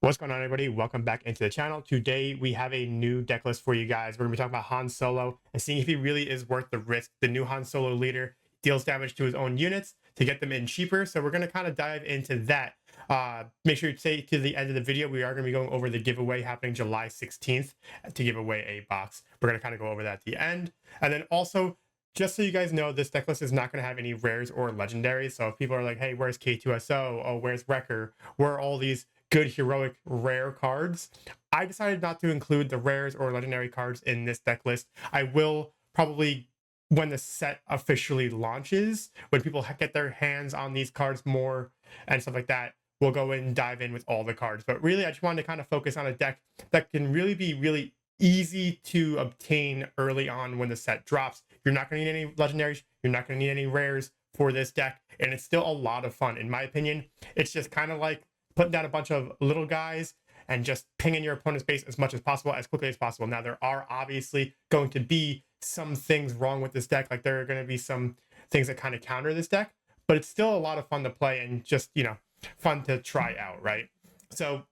What's going on, everybody? Welcome back into the channel. Today we have a new deck list for you guys. We're gonna be talking about Han Solo and seeing if he really is worth the risk. The new Han Solo leader deals damage to his own units to get them in cheaper. So we're gonna kind of dive into that. Make sure you stay to the end of the video. We are gonna be going over the giveaway happening July 16th to give away a box. We're gonna kind of go over that at the end. And then also, just so you guys know, this deck list is not going to have any rares or legendaries. So if people are like, hey, where's K2SO? Oh, where's Wrecker? Where are all these good heroic rare cards? I decided not to include the rares or legendary cards in this deck list. I will probably, when the set officially launches, when people get their hands on these cards more and stuff like that, we'll go in and dive in with all the cards. But really, I just wanted to kind of focus on a deck that can really be really easy to obtain early on when the set drops. You're not going to need any legendaries. You're not going to need any rares for this deck. And it's still a lot of fun. In my opinion, it's just kind of like putting down a bunch of little guys and just pinging your opponent's base as much as possible, as quickly as possible. Now, there are obviously going to be some things wrong with this deck. Like there are going to be some things that kind of counter this deck, but it's still a lot of fun to play and just, fun to try out, right? So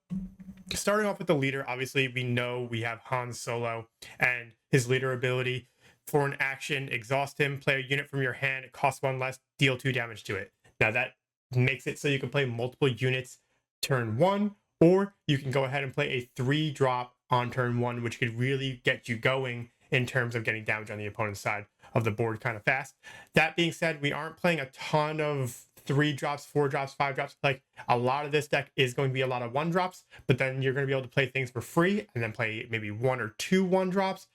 starting off with the leader, obviously we know we have Han Solo and his leader ability. For an action, exhaust him, play a unit from your hand, it costs 1 less, deal 2 damage to it. Now that makes it so you can play multiple units turn 1, or you can go ahead and play a 3-drop on turn 1, which could really get you going in terms of getting damage on the opponent's side of the board kind of fast. That being said, we aren't playing a ton of 3-drops, 4-drops, 5-drops. Like a lot of this deck is going to be a lot of 1-drops, but then you're going to be able to play things for free and then play maybe 1 or 2 1-drops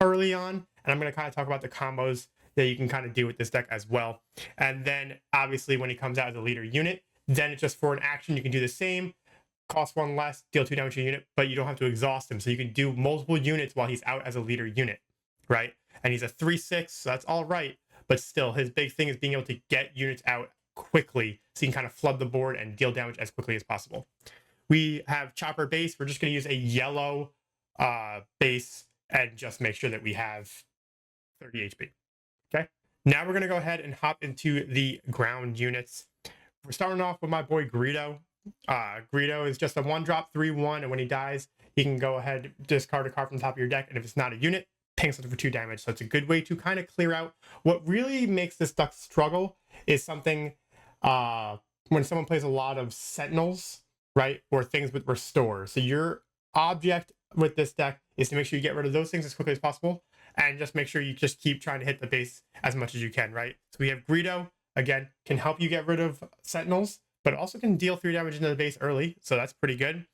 early on. And I'm going to kind of talk about the combos that you can kind of do with this deck as well. And then obviously when he comes out as a leader unit, then it's just for an action, you can do the same, cost 1 less, deal 2 damage to a unit, but you don't have to exhaust him. So you can do multiple units while he's out as a leader unit, right? And he's a 3/6, so that's all right. But still, his big thing is being able to get units out quickly so you can kind of flood the board and deal damage as quickly as possible. We have Chopper base. We're just going to use a yellow base and just make sure that we have 30 HP. Okay. Now we're going to go ahead and hop into the ground units. We're starting off with my boy Greedo. Greedo is just a 1-drop 3/1, and when he dies, he can go ahead, discard a card from the top of your deck, and if it's not a unit, ping something for 2 damage. So it's a good way to kind of clear out. What really makes this deck struggle is something when someone plays a lot of Sentinels, right, or things with Restore. So your object with this deck is to make sure you get rid of those things as quickly as possible, and just make sure you just keep trying to hit the base as much as you can, right? So we have Greedo, again, can help you get rid of Sentinels, but also can deal 3 damage into the base early, so that's pretty good.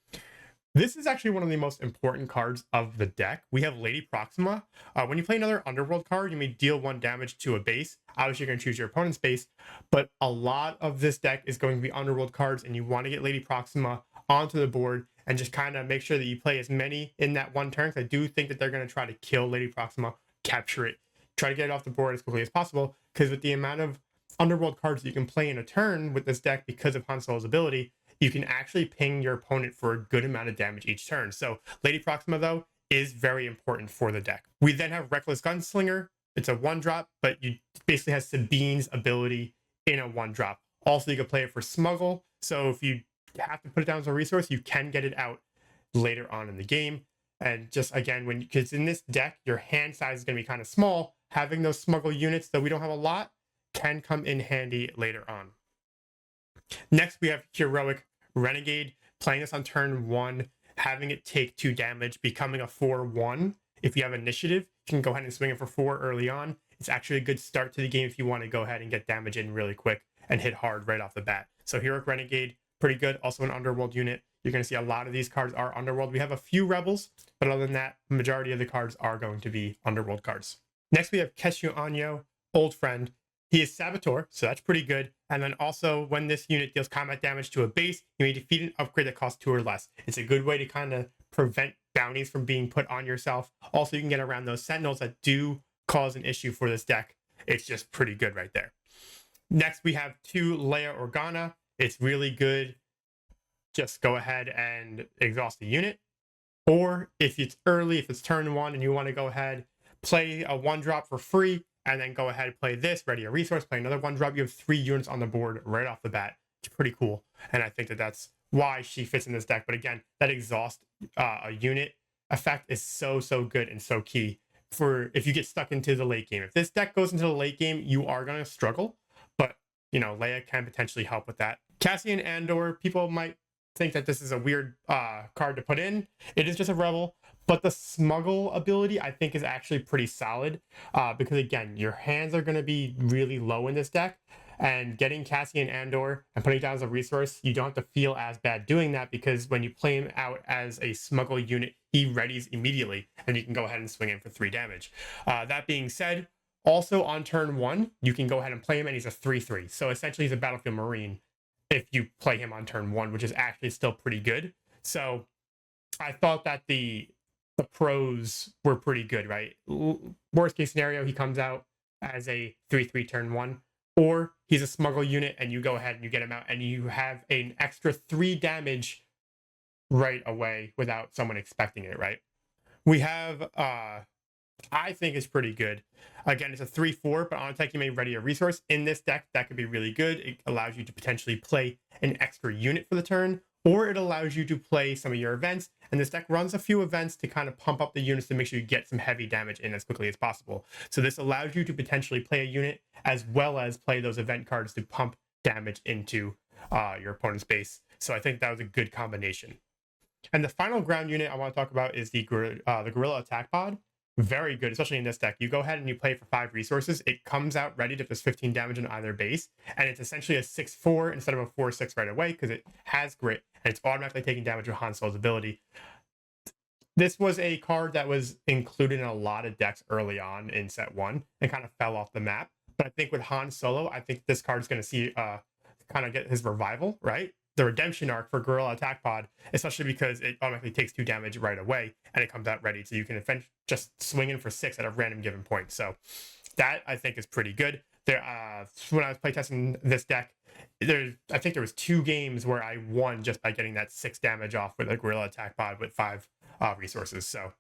This is actually one of the most important cards of the deck. We have Lady Proxima. When you play another Underworld card, you may deal 1 damage to a base. Obviously, you're going to choose your opponent's base, but a lot of this deck is going to be Underworld cards, and you want to get Lady Proxima onto the board and just kind of make sure that you play as many in that one turn. I do think that they're going to try to kill Lady Proxima, capture it, try to get it off the board as quickly as possible, because with the amount of Underworld cards that you can play in a turn with this deck because of Han Solo's ability, you can actually ping your opponent for a good amount of damage each turn. So Lady Proxima, though, is very important for the deck. We then have Reckless Gunslinger. It's a 1-drop, but you basically has Sabine's ability in a 1-drop. Also, you can play it for Smuggle. So if you have to put it down as a resource, you can get it out later on in the game. And just again, because in this deck, your hand size is going to be kind of small, having those Smuggle units, though we don't have a lot, can come in handy later on. Next, we have Heroic Renegade. Playing this on turn 1, having it take 2 damage, becoming a 4/1. If you have initiative, you can go ahead and swing it for 4 early on. It's actually a good start to the game if you want to go ahead and get damage in really quick and hit hard right off the bat. So Heroic Renegade, pretty good. Also an Underworld unit. You're going to see a lot of these cards are Underworld. We have a few Rebels, but other than that, majority of the cards are going to be Underworld cards. Next, we have Keshu Anyo, Old Friend. He is Saboteur, so that's pretty good. And then also, when this unit deals combat damage to a base, you may defeat an upgrade that costs 2 or less. It's a good way to kind of prevent bounties from being put on yourself. Also, you can get around those Sentinels that do cause an issue for this deck. It's just pretty good right there. Next, we have 2 Leia Organa. It's really good. Just go ahead and exhaust the unit. Or if it's early, if it's turn 1 and you want to go ahead, play a 1-drop for free, and then go ahead and play this, ready a resource, play another 1-drop. You have 3 units on the board right off the bat. It's pretty cool. And I think that that's why she fits in this deck. But again, that exhaust unit effect is so good and so key for if you get stuck into the late game. If this deck goes into the late game, you are going to struggle, but you know, Leia can potentially help with that. Cassian Andor, people might think that this is a weird card to put in. It is just a rebel, but the smuggle ability I think is actually pretty solid because again, your hands are going to be really low in this deck, and getting Cassian Andor and putting it down as a resource, you don't have to feel as bad doing that, because when you play him out as a smuggle unit, he readies immediately and you can go ahead and swing in for 3 damage. That being said, also on turn 1, you can go ahead and play him and he's a 3/3. So essentially he's a Battlefield Marine if you play him on turn 1, which is actually still pretty good. So I thought that the pros were pretty good, right? Worst case scenario, he comes out as a 3/3 turn 1, or he's a smuggle unit and you go ahead and you get him out and you have an extra 3 damage right away without someone expecting it, right? We have I think is pretty good. Again, it's a 3/4, but on attack you may ready a resource. In this deck, that could be really good. It allows you to potentially play an extra unit for the turn, or it allows you to play some of your events. And this deck runs a few events to kind of pump up the units to make sure you get some heavy damage in as quickly as possible. So this allows you to potentially play a unit as well as play those event cards to pump damage into your opponent's base. So I think that was a good combination. And the final ground unit I want to talk about is the Gorilla Attack Pod. Very good, especially in this deck. You go ahead and you play for 5 resources. It comes out ready if there's 15 damage on either base, and it's essentially a 6/4 instead of a 4/6 right away because it has grit and it's automatically taking damage with Han Solo's ability. This was a card that was included in a lot of decks early on in set 1 and kind of fell off the map. But I think with Han Solo, I think this card is going to see kind of get his revival, right? The redemption arc for Gorilla Attack Pod, especially because it automatically takes 2 damage right away and it comes out ready. So you can just swing in for 6 at a random given point. So that I think is pretty good. There, when I was playtesting this deck, I think there was 2 games where I won just by getting that 6 damage off with a Gorilla Attack Pod with 5 resources. So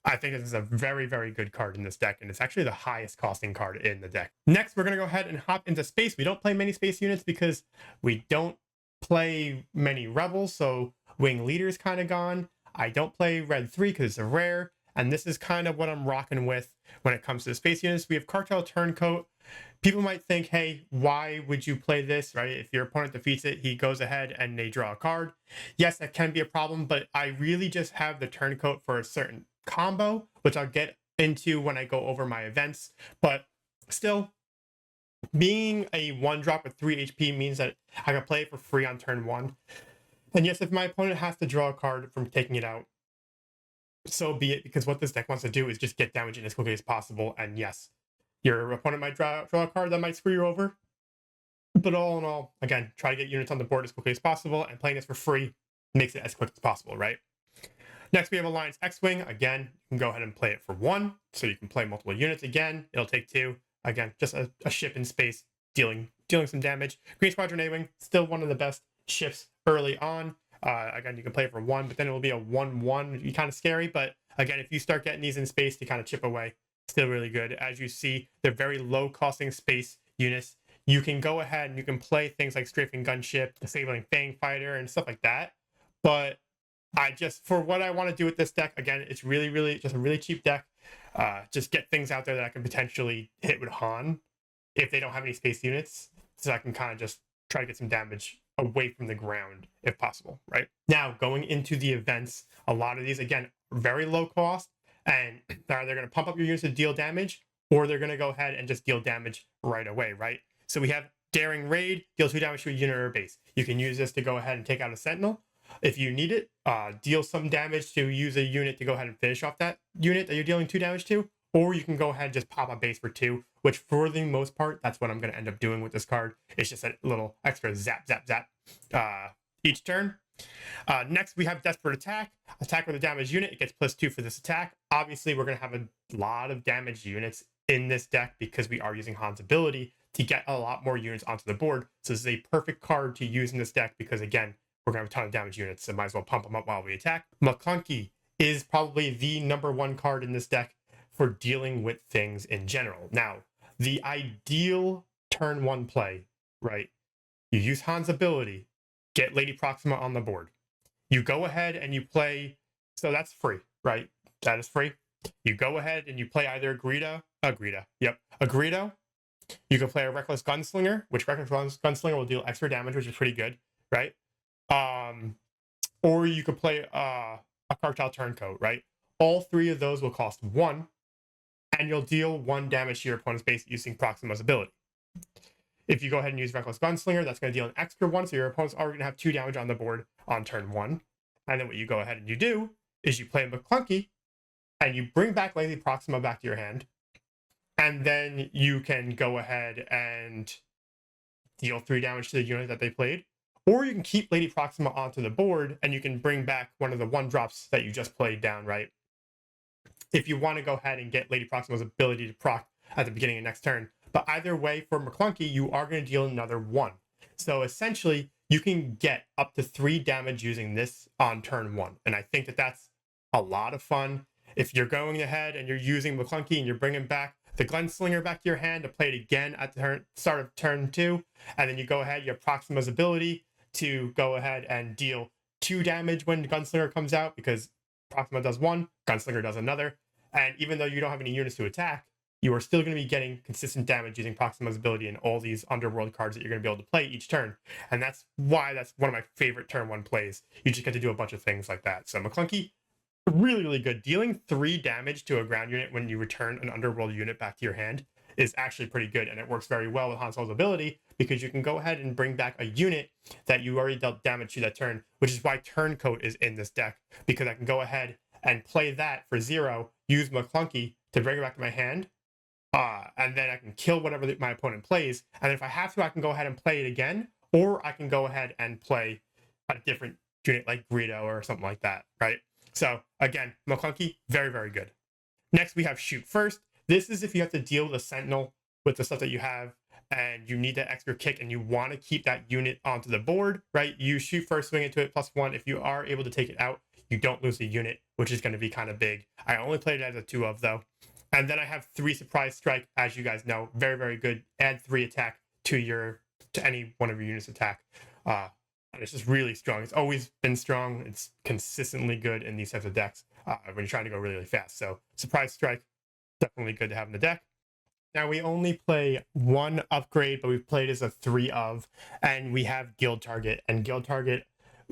I think this is a very good card in this deck, and it's actually the highest costing card in the deck. Next, we're going to go ahead and hop into space. We don't play many space units because we don't play many rebels, so wing leader's kind of gone. I don't play red 3 because it's a rare, and this is kind of what I'm rocking with when it comes to the space units. We have Cartel Turncoat. People might think, hey, why would you play this, right? If your opponent defeats it, he goes ahead and they draw a card. Yes, that can be a problem, but I really just have the Turncoat for a certain combo, which I'll get into when I go over my events. But still, being a 1-drop with 3 HP means that I can play it for free on turn 1. And yes, if my opponent has to draw a card from taking it out, so be it, because what this deck wants to do is just get damage in as quickly as possible. And yes, your opponent might draw a card that might screw you over. But all in all, again, try to get units on the board as quickly as possible, and playing this for free makes it as quick as possible, right? Next, we have Alliance X-Wing. Again, you can go ahead and play it for 1, so you can play multiple units. Again, it'll take 2. Again, just a ship in space dealing some damage. Green Squadron A-Wing, still one of the best ships early on. Again, you can play it for 1, but then it will be a 1/1. It'll be kind of scary, but again, if you start getting these in space to kind of chip away, still really good. As you see, they're very low costing space units. You can go ahead and you can play things like Strafing Gunship, Disabling Fang Fighter, and stuff like that. But for what I want to do with this deck, again, it's really just a really cheap deck. Just get things out there that I can potentially hit with Han if they don't have any space units, so I can kind of just try to get some damage away from the ground if possible, right? Now, going into the events, a lot of these, again, very low cost, and they're either going to pump up your units to deal damage, or they're going to go ahead and just deal damage right away, right? So we have Daring Raid, deal 2 damage to a unit or a base. You can use this to go ahead and take out a Sentinel. If you need it, deal some damage to use a unit to go ahead and finish off that unit that you're dealing 2 damage to, or you can go ahead and just pop a base for 2, which for the most part, that's what I'm going to end up doing with this card. It's just a little extra zap each turn. Next, we have Desperate Attack. Attack with a damaged unit. It gets +2 for this attack. Obviously, we're going to have a lot of damaged units in this deck because we are using Han's ability to get a lot more units onto the board. So this is a perfect card to use in this deck because, again, we're going to have a ton of damage units, so might as well pump them up while we attack. McClunky is probably the #1 card in this deck for dealing with things in general. Now, the ideal turn 1 play, right? You use Han's ability, get Lady Proxima on the board. You go ahead and you play, so that's free, right? That is free. You go ahead and you play either a Greedo. You can play a Reckless Gunslinger, which Reckless Gunslinger will deal extra damage, which is pretty good, right? Or you could play a Cartel Turncoat, right? All three of those will cost 1, and you'll deal 1 damage to your opponent's base using Proxima's ability. If you go ahead and use Reckless Gunslinger, that's going to deal an extra 1, so your opponent's already going to have 2 damage on the board on turn 1. And then what you go ahead and you do is you play McClunky, and you bring back Lady Proxima back to your hand, and then you can go ahead and deal 3 damage to the unit that they played. Or you can keep Lady Proxima onto the board, and you can bring back one of the 1-drops that you just played down, right? If you want to go ahead and get Lady Proxima's ability to proc at the beginning of next turn. But either way, for McClunky, you are going to deal another 1. So essentially, you can get up to 3 damage using this on turn 1. And I think that that's a lot of fun. If you're going ahead and you're using McClunky and you're bringing back the Gunslinger back to your hand to play it again at the start of turn 2, and then you go ahead, you have Proxima's ability to go ahead and deal 2 damage when Gunslinger comes out, because Proxima does 1, Gunslinger does another. And even though you don't have any units to attack, you are still going to be getting consistent damage using Proxima's ability and all these Underworld cards that you're going to be able to play each turn. And that's why that's one of my favorite turn 1 plays. You just get to do a bunch of things like that. So McClunky, really, really good. Dealing 3 damage to a ground unit when you return an Underworld unit back to your hand is actually pretty good, and it works very well with Han Solo's ability, because you can go ahead and bring back a unit that you already dealt damage to that turn, which is why Turncoat is in this deck, because I can go ahead and play that for 0, use McClunky to bring it back to my hand, and then I can kill whatever my opponent plays, and if I have to, I can go ahead and play it again, or I can go ahead and play a different unit like Greedo or something like that, right? So again, McClunky, very, very good. Next, we have Shoot First. This is if you have to deal with a Sentinel with the stuff that you have, and you need that extra kick, and you want to keep that unit onto the board, right? You shoot first, swing into it, +1. If you are able to take it out, you don't lose the unit, which is going to be kind of big. I only played it as a 2 of, though. And then I have 3 Surprise Strike, as you guys know. Very, very good. Add 3 attack to any one of your units' attack. And it's just really strong. It's always been strong. It's consistently good in these types of decks when you're trying to go really, really fast. So Surprise Strike, definitely good to have in the deck. Now, we only play 1 upgrade, but we've played as a 3 of, and we have Guild Target. And Guild Target,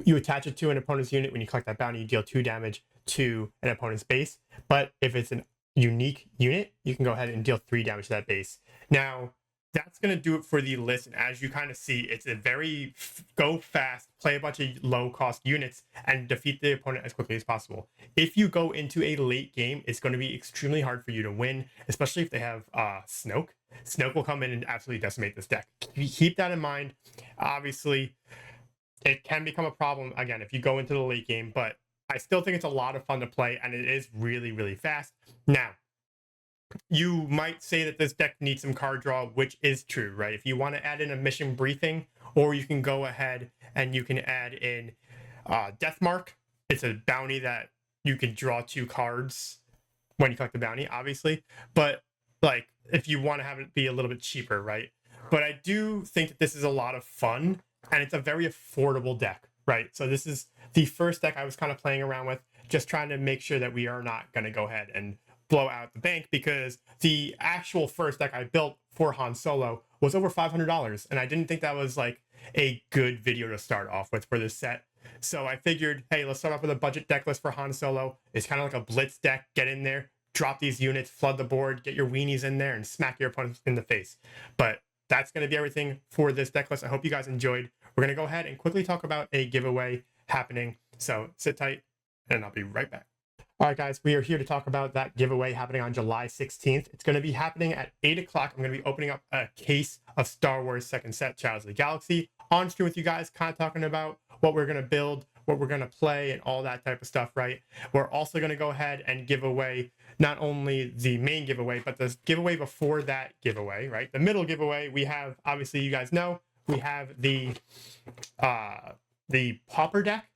you attach it to an opponent's unit. When you collect that bounty, you deal 2 damage to an opponent's base. But if it's an unique unit, you can go ahead and deal 3 damage to that base. Now, that's going to do it for the list. And as you kind of see, it's a very go fast, play a bunch of low cost units and defeat the opponent as quickly as possible. If you go into a late game, it's going to be extremely hard for you to win, especially if they have Snoke. Snoke will come in and absolutely decimate this deck. Keep that in mind. Obviously, it can become a problem, again, if you go into the late game, but I still think it's a lot of fun to play, and it is really, really fast. Now, you might say that this deck needs some card draw, which is true, right? If you want to add in a mission briefing, or you can go ahead and you can add in Death Mark. It's a bounty that you can draw 2 cards when you collect the bounty, obviously. But like, if you want to have it be a little bit cheaper, right? But I do think that this is a lot of fun, and it's a very affordable deck, right? So this is the first deck I was kind of playing around with, just trying to make sure that we are not going to go ahead and blow out the bank, because the actual first deck I built for Han Solo was over $500, and I didn't think that was like a good video to start off with for this set. So I figured, hey, let's start off with a budget deck list for Han Solo. It's kind of like a blitz deck. Get in there, drop these units, flood the board, get your weenies in there, and smack your opponents in the face. But that's going to be everything for this deck list. I hope you guys enjoyed. We're going to go ahead and quickly talk about a giveaway happening. So sit tight, and I'll be right back. All right, guys, we are here to talk about that giveaway happening on July 16th. It's going to be happening at 8 o'clock. I'm going to be opening up a case of Star Wars Second Set Shadows of the Galaxy on stream with you guys, kind of talking about what we're going to build, what we're going to play, and all that type of stuff, right? We're also going to go ahead and give away not only the main giveaway, but the giveaway before that giveaway, right? The middle giveaway, we have, obviously, you guys know, we have the Pauper deck,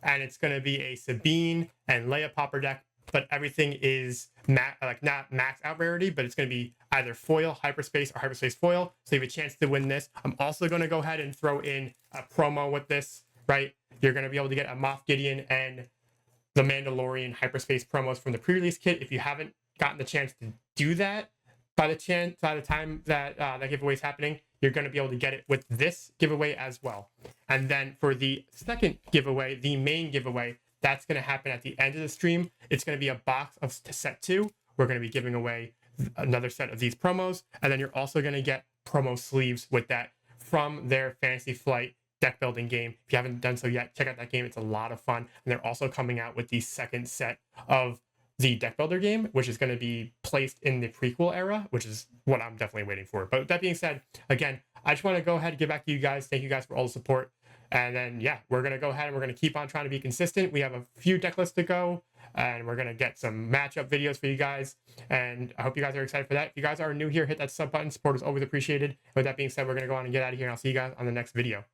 and it's going to be a Sabine and Leia Pauper deck, but everything is not max out rarity, but it's going to be either foil, hyperspace, or hyperspace foil, so you have a chance to win this. I'm also going to go ahead and throw in a promo with this right? You're going to be able to get a Moff Gideon and the Mandalorian hyperspace promos from the pre-release kit. If you haven't gotten the chance to do that by the time that that giveaway is happening, you're going to be able to get it with this giveaway as well. And then for the second giveaway, the main giveaway, that's going to happen at the end of the stream. It's going to be a box of set 2. We're going to be giving away another set of these promos, and then you're also going to get promo sleeves with that from their Fantasy Flight deck building game. If you haven't done so yet, check out that game. It's a lot of fun. And they're also coming out with the second set of the deck builder game, which is going to be placed in the prequel era, which is what I'm definitely waiting for. But with that being said, again, I just want to go ahead and get back to you guys. Thank you guys for all the support. And then, yeah, we're going to go ahead and we're going to keep on trying to be consistent. We have a few deck lists to go, and we're going to get some matchup videos for you guys. And I hope you guys are excited for that. If you guys are new here, hit that sub button. Support is always appreciated. With that being said, we're going to go on and get out of here, and I'll see you guys on the next video.